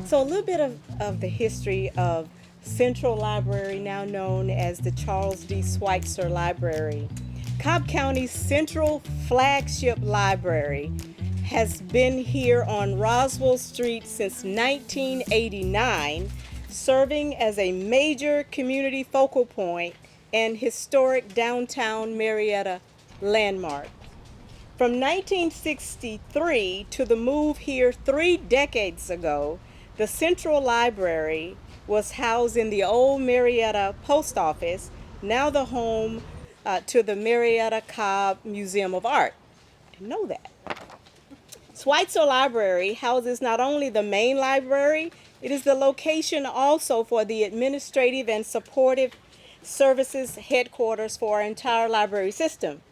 So, a little bit of the history of Central Library, now known as the Charles D. Switzer Library. Cobb County's central flagship library has been here on Roswell Street since 1989, serving as a major community focal point and historic downtown Marietta landmark. From 1963 to the move here 3 decades ago, the Central Library was housed in the old Marietta Post Office, now the home to the Marietta Cobb Museum of Art. I didn't know that. Switzer Library houses not only the main library, it is the location also for the administrative and supportive services headquarters for our entire library system.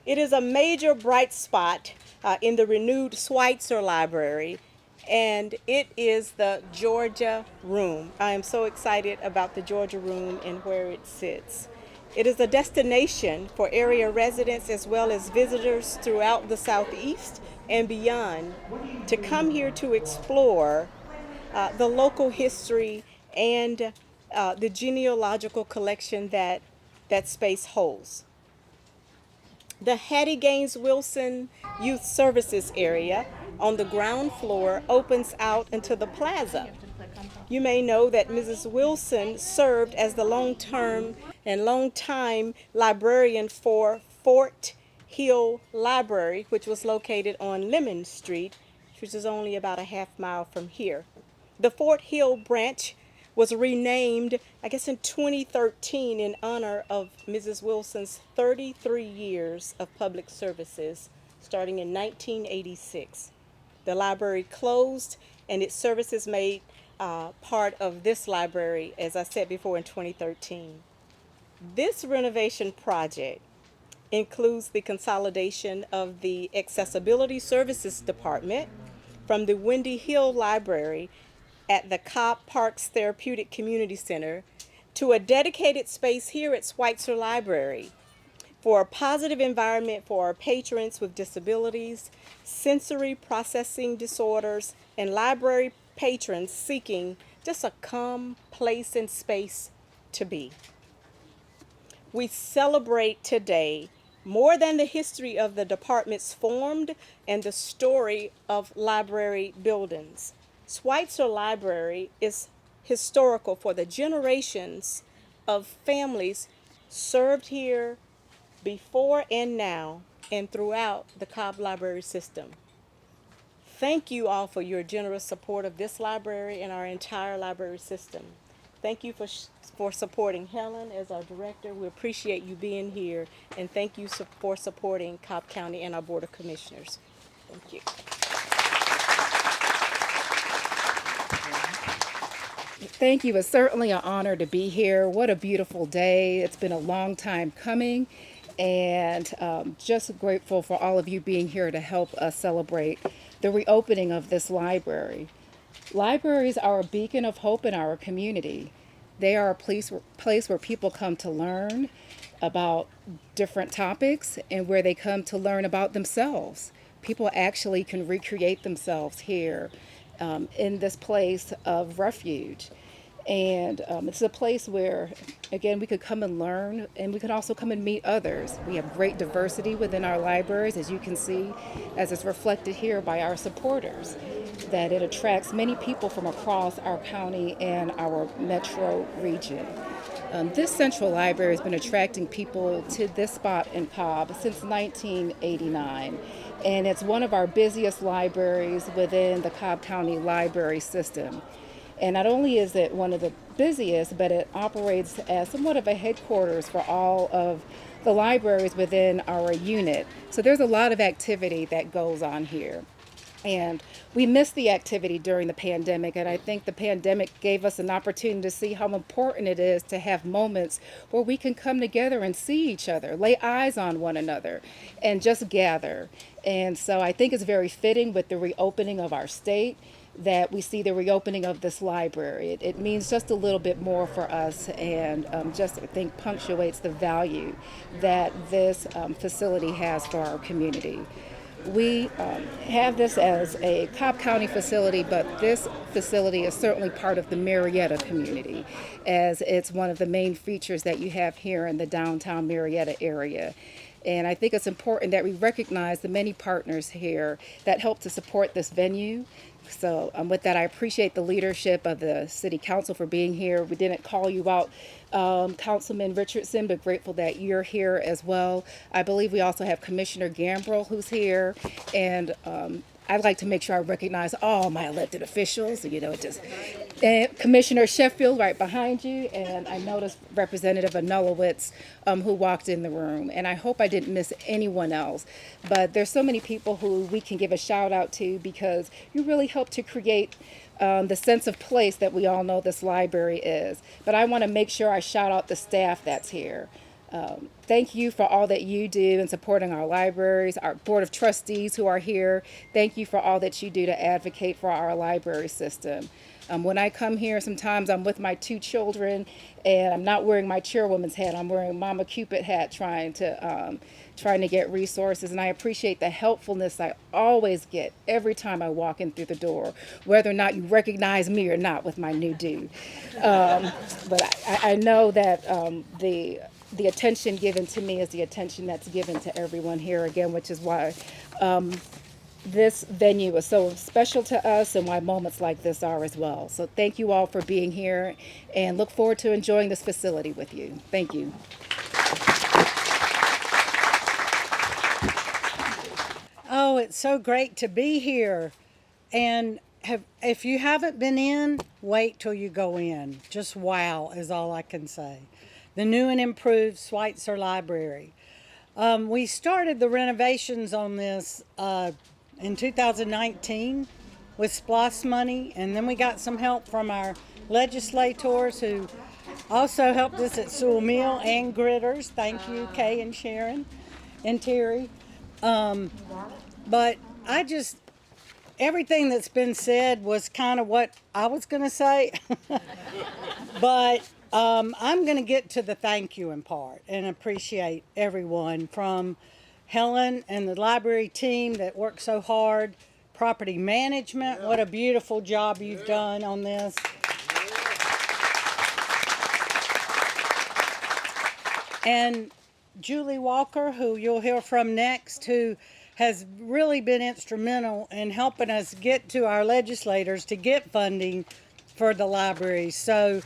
It is a major bright spot in the renewed Switzer Library, and it is the Georgia Room. I am so excited about the Georgia Room and where it sits. It is a destination for area residents as well as visitors throughout the Southeast and beyond to come here to explore the local history and the genealogical collection that space holds. The Hattie Gaines Wilson Youth Services area on the ground floor opens out into the plaza. You may know that Mrs. Wilson served as the long-term and long-time librarian for Fort Hill Library, which was located on Lemon Street, which is only about a half mile from here. The Fort Hill branch was renamed, I guess, in 2013 in honor of Mrs. Wilson's 33 years of public services, starting in 1986. The library closed and its services made part of this library, as I said before, in 2013. This renovation project includes the consolidation of the Accessibility Services Department from the Windy Hill Library at the Cobb Parks Therapeutic Community Center to a dedicated space here at Switzer Library for a positive environment for our patrons with disabilities, sensory processing disorders, and library patrons seeking just a calm place and space to be. We celebrate today more than the history of the departments formed and the story of library buildings. Switzer Library is historical for the generations of families served here before and now and throughout the Cobb Library system. Thank you all for your generous support of this library and our entire library system. Thank you for supporting Helen as our director. We appreciate you being here, and thank you for supporting Cobb County and our Board of Commissioners. Thank you. Thank you. It's certainly an honor to be here. What a beautiful day. It's been a long time coming, and just grateful for all of you being here to help us celebrate the reopening of this library. Libraries are a beacon of hope in our community. They are a place where people come to learn about different topics and where they come to learn about themselves. People actually can recreate themselves here in this place of refuge. And it's a place where, again, we could come and learn, and we could also come and meet others. We have great diversity within our libraries, as you can see, as it's reflected here by our supporters, that it attracts many people from across our county and our metro region. This central library has been attracting people to this spot in Cobb since 1989, and it's one of our busiest libraries within the Cobb County library system. And not only is it one of the busiest, but it operates as somewhat of a headquarters for all of the libraries within our unit. So there's a lot of activity that goes on here. And we missed the activity during the pandemic, and I think the pandemic gave us an opportunity to see how important it is to have moments where we can come together and see each other, lay eyes on one another, and just gather. And so I think it's very fitting with the reopening of our state that we see the reopening of this library. It means just a little bit more for us, and just I think punctuates the value that this facility has for our community. We have this as a Cobb County facility, but this facility is certainly part of the Marietta community, as it's one of the main features that you have here in the downtown Marietta area. And I think it's important that we recognize the many partners here that help to support this venue. So with that, I appreciate the leadership of the City Council for being here. We didn't call you out, Councilman Richardson, but grateful that you're here as well. I believe we also have Commissioner Gambrell who's here, and I'd like to make sure I recognize all my elected officials, and Commissioner Sheffield right behind you, and I noticed Representative Anulowitz who walked in the room, and I hope I didn't miss anyone else. But there's so many people who we can give a shout out to because you really helped to create the sense of place that we all know this library is. But I want to make sure I shout out the staff that's here. Thank you for all that you do in supporting our libraries, our Board of Trustees who are here. Thank you for all that you do to advocate for our library system. When I come here, sometimes I'm with my 2 children and I'm not wearing my chairwoman's hat. I'm wearing Mama Cupid hat trying to get resources. And I appreciate the helpfulness I always get every time I walk in through the door, whether or not you recognize me or not with my new do. But I know that the attention given to me is the attention that's given to everyone here again, which is why this venue is so special to us and why moments like this are as well. So thank you all for being here and look forward to enjoying this facility with you. Thank you. Oh, it's so great to be here. And if you haven't been in, wait till you go in. Just wow is all I can say. The new and improved Switzer Library. We started the renovations on this in 2019 with SPLOST money, and then we got some help from our legislators who also helped us at Sewell Mill and Gritters. Thank you, Kay and Sharon and Terry. But everything that's been said was kind of what I was going to say. But I'm going to get to the thank you in part and appreciate everyone from Helen and the library team that worked so hard, property management, what a beautiful job you've done on this. And Julie Walker, who you'll hear from next, who has really been instrumental in helping us get to our legislators to get funding for the library. So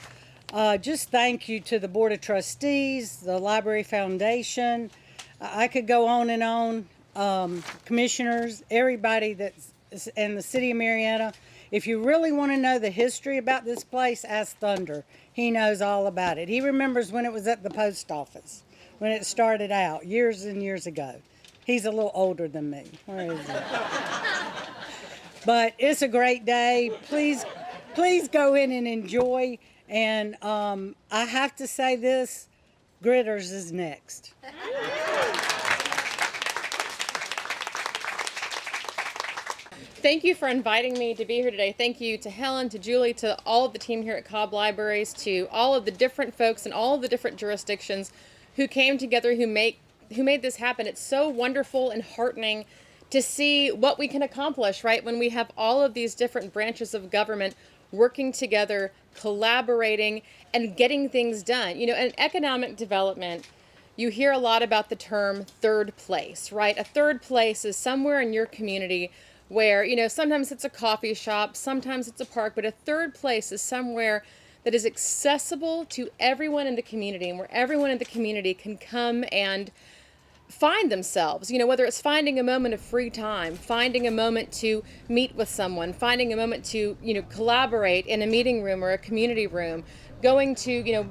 just thank you to the Board of Trustees, the Library Foundation. I could go on and on. Commissioners, everybody that's in the city of Marietta. If you really want to know the history about this place, ask Thunder. He knows all about it. He remembers when it was at the post office, when it started out years and years ago. He's a little older than me. Where is he? But it's a great day. Please go in and enjoy. And I have to say this, Gritters is next. Thank you for inviting me to be here today. Thank you to Helen, to Julie, to all of the team here at Cobb Libraries, to all of the different folks in all of the different jurisdictions who came together, who made this happen. It's so wonderful and heartening to see what we can accomplish, right? When we have all of these different branches of government working together, collaborating, and getting things done. You know, in economic development, you hear a lot about the term third place, right? A third place is somewhere in your community where, you know, sometimes it's a coffee shop, sometimes it's a park, but a third place is somewhere that is accessible to everyone in the community and where everyone in the community can come and find themselves, you know, whether it's finding a moment of free time, finding a moment to meet with someone, finding a moment to, you know, collaborate in a meeting room or a community room, going to, you know,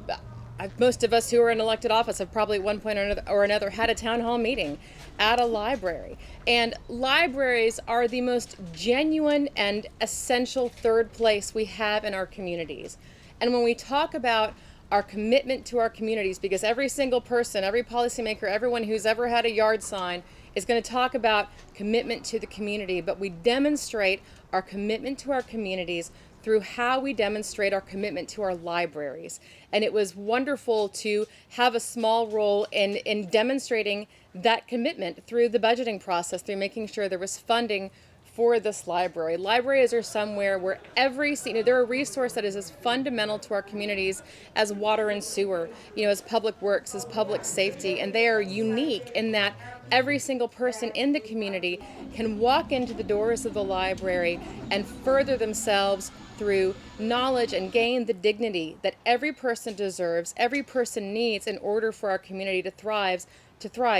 most of us who are in elected office have probably at one point or another had a town hall meeting at a library. And libraries are the most genuine and essential third place we have in our communities. And when we talk about our commitment to our communities, because every single person, every policymaker, everyone who's ever had a yard sign is going to talk about commitment to the community, but we demonstrate our commitment to our communities through how we demonstrate our commitment to our libraries. And it was wonderful to have a small role in demonstrating that commitment through the budgeting process, through making sure there was funding for this library. Libraries are somewhere where they're a resource that is as fundamental to our communities as water and sewer, as public works, as public safety, and they are unique in that every single person in the community can walk into the doors of the library and further themselves through knowledge and gain the dignity that every person deserves, every person needs in order for our community to thrive.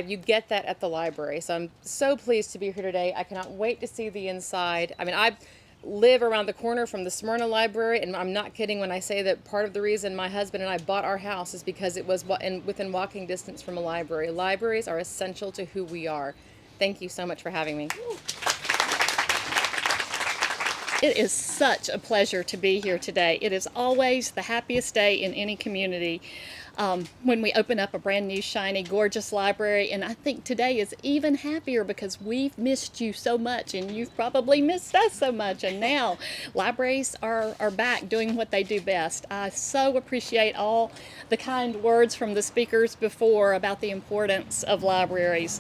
You get that at the library. So I'm so pleased to be here today. I cannot wait to see the inside. I mean, I live around the corner from the Smyrna Library, and I'm not kidding when I say that part of the reason my husband and I bought our house is because it was within walking distance from a library. Libraries are essential to who we are. Thank you so much for having me. It is such a pleasure to be here today. It is always the happiest day in any community when we open up a brand new, shiny, gorgeous library. And I think today is even happier because we've missed you so much, and you've probably missed us so much. And now libraries are back doing what they do best. I so appreciate all the kind words from the speakers before about the importance of libraries.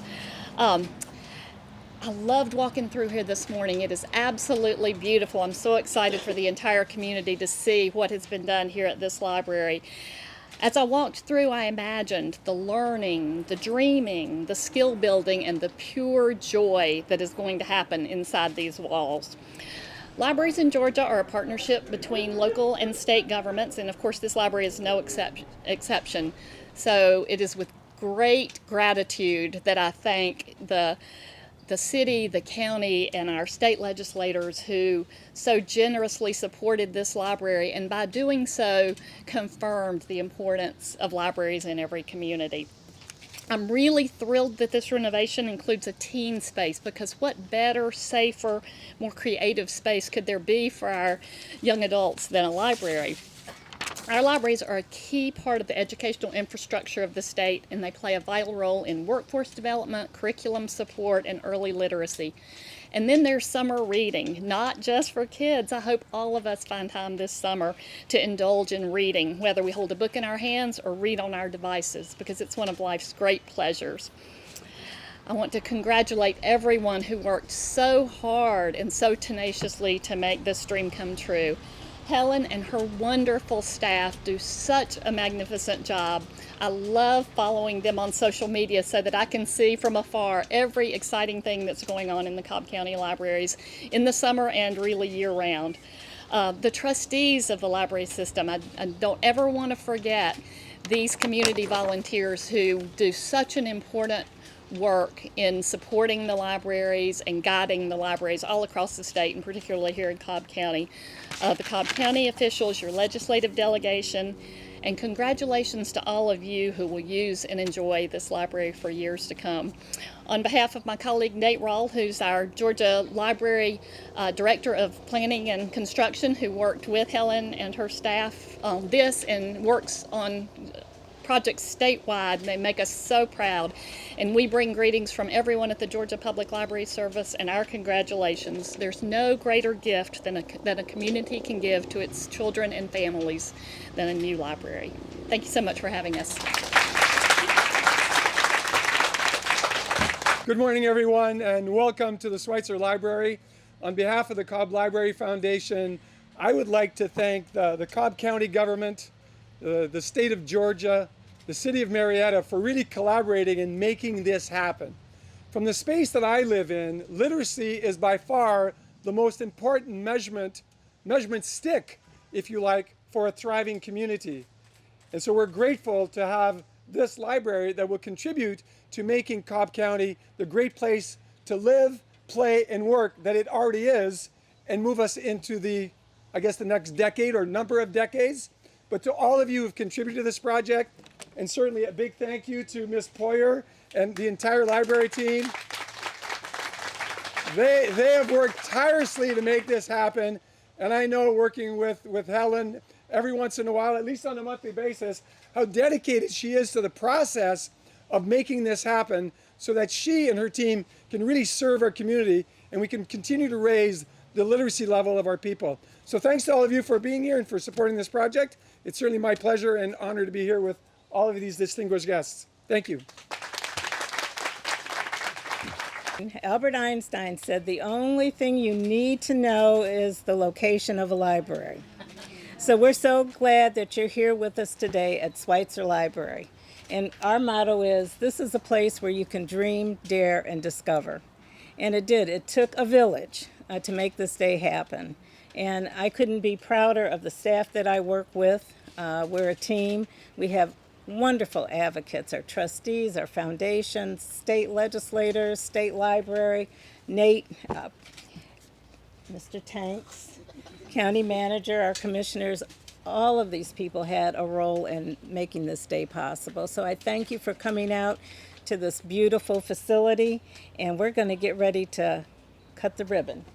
I loved walking through here this morning. It is absolutely beautiful. I'm so excited for the entire community to see what has been done here at this library. As I walked through, I imagined the learning, the dreaming, the skill building, and the pure joy that is going to happen inside these walls. Libraries in Georgia are a partnership between local and state governments, and of course this library is no exception. So it is with great gratitude that I thank the city, the county, and our state legislators who so generously supported this library, and by doing so confirmed the importance of libraries in every community. I'm really thrilled that this renovation includes a teen space, because what better, safer, more creative space could there be for our young adults than a library? Our libraries are a key part of the educational infrastructure of the state, and they play a vital role in workforce development, curriculum support, and early literacy. And then there's summer reading, not just for kids. I hope all of us find time this summer to indulge in reading, whether we hold a book in our hands or read on our devices, because it's one of life's great pleasures. I want to congratulate everyone who worked so hard and so tenaciously to make this dream come true. Helen and her wonderful staff do such a magnificent job. I love following them on social media so that I can see from afar every exciting thing that's going on in the Cobb County libraries in the summer and really year-round. The trustees of the library system, I don't ever want to forget these community volunteers who do such an important work in supporting the libraries and guiding the libraries all across the state, and particularly here in Cobb County. The Cobb County officials, your legislative delegation, and congratulations to all of you who will use and enjoy this library for years to come. On behalf of my colleague Nate Rawl, who's our Georgia Library Director of Planning and Construction, who worked with Helen and her staff on this and works on projects statewide, they make us so proud. And we bring greetings from everyone at the Georgia Public Library Service and our congratulations. There's no greater gift that a community can give to its children and families than a new library. Thank you so much for having us. Good morning, everyone, and welcome to the Switzer Library. On behalf of the Cobb Library Foundation, I would like to thank the Cobb County government, the state of Georgia, the city of Marietta for really collaborating and making this happen. From the space that I live in, literacy is by far the most important measurement stick, if you like, for a thriving community. And so we're grateful to have this library that will contribute to making Cobb County the great place to live, play, and work that it already is, and move us into the next decade or number of decades. But to all of you who've contributed to this project, and certainly a big thank you to Ms. Poyer and the entire library team. They have worked tirelessly to make this happen, and I know working with Helen every once in a while, at least on a monthly basis, how dedicated she is to the process of making this happen so that she and her team can really serve our community and we can continue to raise the literacy level of our people. So thanks to all of you for being here and for supporting this project. It's certainly my pleasure and honor to be here with all of these distinguished guests. Thank you. Albert Einstein said the only thing you need to know is the location of a library. So we're so glad that you're here with us today at Switzer Library. And our motto is, this is a place where you can dream, dare, and discover. And it did. It took a village to make this day happen. And I couldn't be prouder of the staff that I work with. We're a team. We have wonderful advocates, our trustees, our foundations, state legislators, state library, Nate, Mr. Tanks, county manager, our commissioners. All of these people had a role in making this day possible. So I thank you for coming out to this beautiful facility, and we're going to get ready to cut the ribbon.